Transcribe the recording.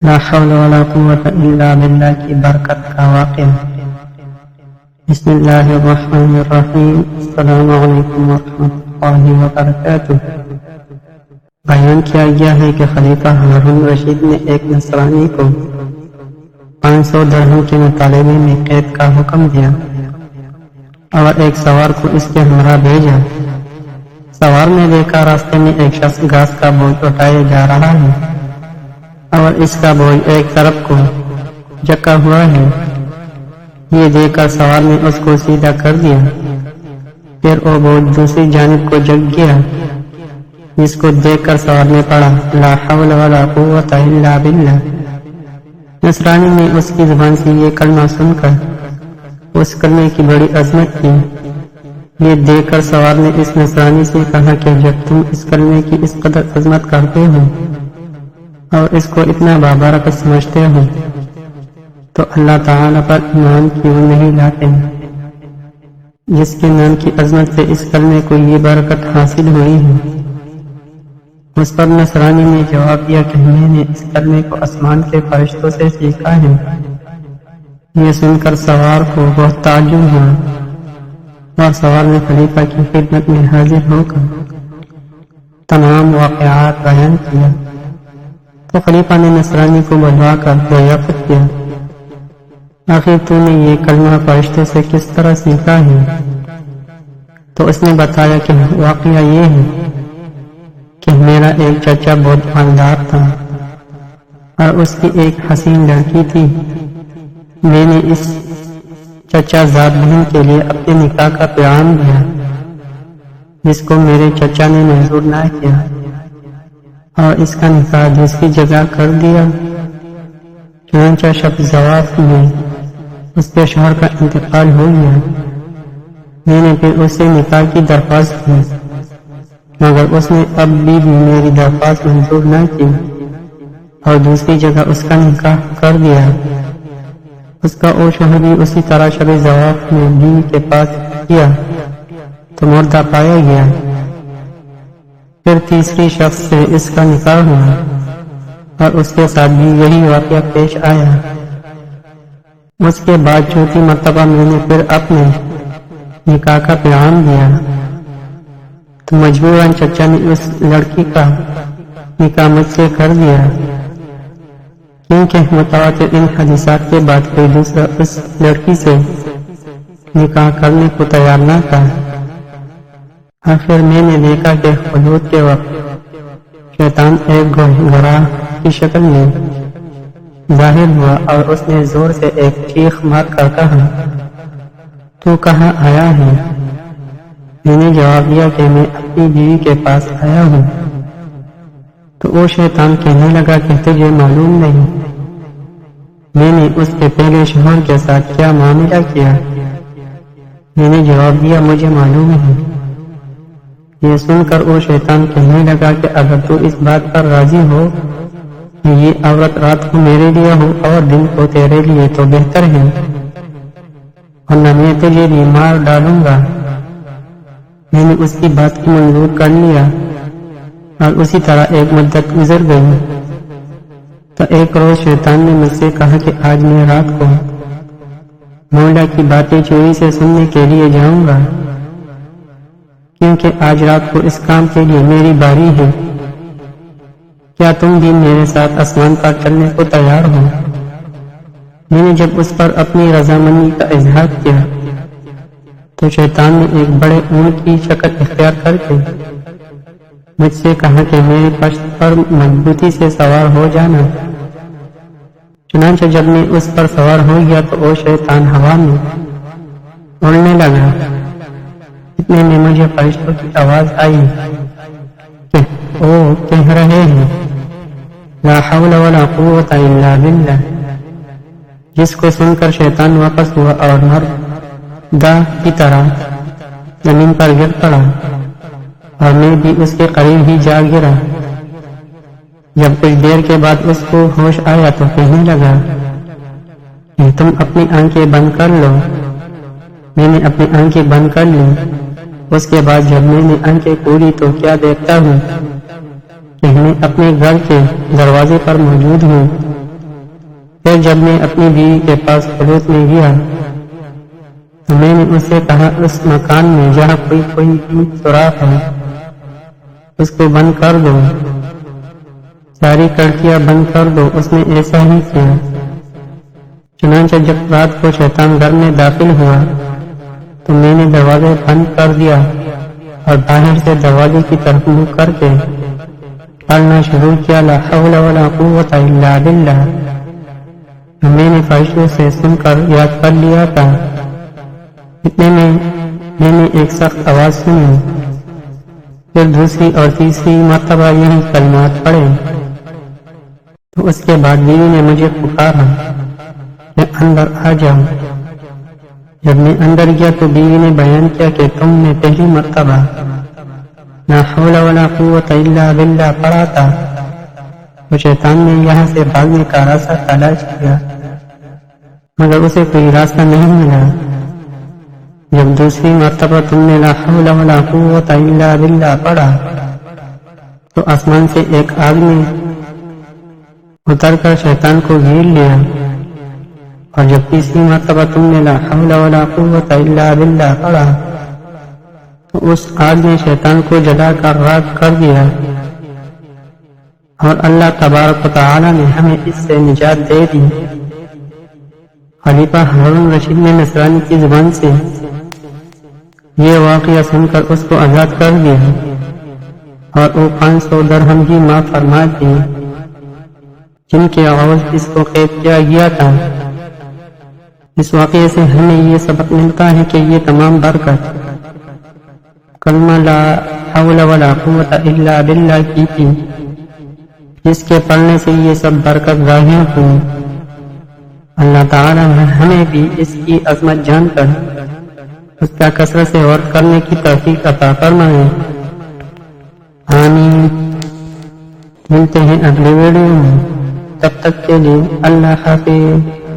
لا حول ولا قوة الا باللہ کی برکت کا واقعہ۔ بسم اللہ الرحمن الرحیم۔ السلام علیکم ورحمۃ اللہ وبرکاتہ۔ بیان کیا گیا ہے کہ خلیفہ ہارون رشید نے ایک نصرانی کو 500 درہم کے مطالبے میں قید کا حکم دیا اور ایک سوار کو اس کے ہمراہ بھیجا۔ سوار نے دیکھا راستے میں ایک شخص گھاس کا بوجھ اٹھائے جا رہا ہے اور اس کا بوجھ ایک طرف کو جکا ہوا ہے۔ یہ دیکھ کر سوار نے اس کو سیدھا کر دیا، پھر وہ بوجھ دوسری جانب کو جک گیا، جس کو دیکھ کر سوار نے پڑھا لا حول ولا قوة الا باللہ۔ نصرانی نے اس کی زبان سے یہ کلمہ سن کر اس کلمے کی بڑی عظمت کی۔ یہ دیکھ کر سوار نے اس نصرانی سے کہا کہ جب تم اس کلمے کی اس قدر عظمت کرتے ہو اور اس کو اتنا بابرکت سمجھتے ہو تو اللہ تعالیٰ پر ایمان کیوں نہیں لاتے، جس کے نام کی عظمت سے اس کلمے کو یہ برکت حاصل ہوئی ہے۔ اس پر نصرانی نے جواب دیا کہ میں نے اس کلمے کو آسمان کے فرشتوں سے سیکھا ہے۔ یہ سن کر سوار کو بہت تعجب ہوا اور سوار نے خلیفہ کی خدمت میں حاضر ہو کر تمام واقعات بیان کیا۔ تو خلیفہ نے نصرانی کو بلوا کر دریافت کیا، آخر تو نے یہ کلمہ فرشتوں سے کس طرح سیکھا ہے؟ تو اس نے بتایا کہ واقعہ یہ ہے کہ میرا ایک چچا بہت مالدار تھا اور اس کی ایک حسین لڑکی تھی۔ میں نے اس چچا زاد بہن کے لیے اپنے نکاح کا پیغام دیا، جس کو میرے چچا نے منظور نہ کیا اور اس کا نکاح دوسری جگہ کر دیا۔ چنانچہ شب زواج میں اس کے شوہر کا انتقال ہو گیا۔ میں نے پھر اس سے نکاح کی درخواست کی، مگر اس نے اب بھی میری درخواست منظور نہ کی اور دوسری جگہ اس کا نکاح کر دیا۔ اس کا وہ شوہر بھی اسی طرح شب زواج میں بیوی کے پاس کیا تو مردہ پایا گیا۔ پھر تیسری شخص سے اس کا نکاح ہوا اور اس کے ساتھ بھی یہی واقعہ پیش آیا۔ اس کے بعد چوتھی مرتبہ میں نے پھر اپنے نکاح کا پیغام دیا تو مجبوراً چچا نے اس لڑکی کا نکاح مجھ سے کر دیا، کیونکہ متواتر ان حدیثات کے بعد کوئی دوسرا اس لڑکی سے نکاح کرنے کو تیار نہ تھا۔ آخر میں نے دیکھا کہ خلوت کے وقت شیطان ایک گھوڑا کی شکل میں ظاہر ہوا اور اس نے زور سے ایک چیخ مار کر کہا تو کہاں آیا ہے؟ میں نے جواب دیا کہ میں اپنی بیوی کے پاس آیا ہوں۔ تو وہ شیطان کہنے لگا کہ تجھے معلوم نہیں میں نے اس کے پہلے شوہر کے ساتھ کیا معاملہ کیا؟ میں نے جواب دیا مجھے معلوم ہے۔ یہ سن کر وہ شیطان کہنے لگا کہ اگر تو اس بات پر راضی ہو کہ یہ عورت رات کو میرے لیے ہو اور دن کو تیرے لیے تو بہتر ہے، ورنہ میں تجھے بھی مار ڈالوں گا۔ میں نے اس کی بات کو منظور کر لیا اور اسی طرح ایک مدت گزر گئی۔ تو ایک روز شیطان نے مجھ سے کہا کہ آج میں رات کو مولا کی باتیں چوری سے سننے کے لیے جاؤں گا، کیونکہ آج رات کو اس کام کے لیے میری باری ہے۔ کیا تم بھی میرے ساتھ آسمان پر چلنے کو تیار ہو؟ میں نے جب اس پر اپنی رضامندی کا اظہار کیا تو شیطان نے ایک بڑے اونٹ کی شکل اختیار کر کے مجھ سے کہا کہ میری پشت پر مضبوطی سے سوار ہو جانا۔ چنانچہ جب میں اس پر سوار ہو گیا تو وہ شیطان ہوا میں اڑنے لگا۔ اتنے میں مجھے فرشتوں کی آواز آئی کہ وہ کہہ رہے ہیں لا حول ولا قوة الا باللہ، جس کو سن کر شیطان واپس ہوا اور مردہ کی طرح زمین پر گر پڑا اور میں بھی اس کے قریب ہی جا گرا۔ جب کچھ دیر کے بعد اس کو ہوش آیا تو کہنے لگا کہ تم اپنی آنکھیں بند کر لو۔ میں نے اپنی آنکھیں بند کر لی۔ اس کے بعد جب میں نے آنکھیں کھولی تو کیا دیکھتا ہوں کہ میں اپنے گھر کے دروازے پر موجود ہوں پھر جب میں اپنی بیوی کے پاس خلوت میں گیا تو میں نے اس سے کہا اس مکان میں جہاں کوئی بھی سوراخ ہے اس کو بند کر دو، ساری کھڑکیاں بند کر دو۔ اس نے ایسا ہی کیا۔ چنانچہ جب رات کو شیطان گھر میں داخل ہوا تو میں نے دروازے بند کر دیا اور باہر سے دروازے کی طرف منہ کر کے پڑھنا شروع کیا لا حول ولا قوت الا باللہ۔ میں نے فرشتوں سے سن کر یاد کر لیا تھا۔ اتنے میں نے ایک سخت آواز سنی، پھر دوسری اور تیسری مرتبہ یہی کلمات پڑھے تو اس کے بعد بیوی نے مجھے پکارا کہ اندر آ جاؤ۔ جب میں اندر گیا تو بیوی نے بیان کیا کہ تم نے پہلی مرتبہ لا حول ولا قوت الا باللہ پڑھا تھا تو شیطان نے یہاں سے بھاگنے کا راستہ تلاش کیا مگر اسے کوئی راستہ نہیں ملا۔ جب دوسری مرتبہ تم نے لا حول ولا قوت الا باللہ پڑھا تو آسمان سے ایک آگ نے اتر کر شیطان کو گھیر لیا، اور جب تیسری مرتبہ تم نے لا حول ولا قوت الا باللہ پڑھا تو اس آگ نے شیطان کو جلا کر راکھ کر دیا، اور اللہ تبارک و تعالی نے ہمیں اس سے نجات دے دی۔ خلیفہ ہارون رشید نے نصرانی کی زبان سے یہ واقعہ سن کر اس کو آزاد کر دیا اور وہ 500 درہم کی معاف فرما دی جن کے عوض اس کو قید کیا گیا تھا۔ اس واقعے سے ہمیں یہ سبق ملتا ہے کہ یہ تمام برکت کلمہ لا حول ولا قوت الا باللہ کی تھی، جس کے پڑھنے سے یہ سب برکت ظاہر ہوئی۔ اللہ تعالی ہمیں بھی اس کی عظمت جان کر اس کا کثرت سے غور کرنے کی توفیق عطا فرمائے۔ آمین۔ ملتے ہیں اگلے ویڈیو میں، تب تک کے لیے اللہ حافظ۔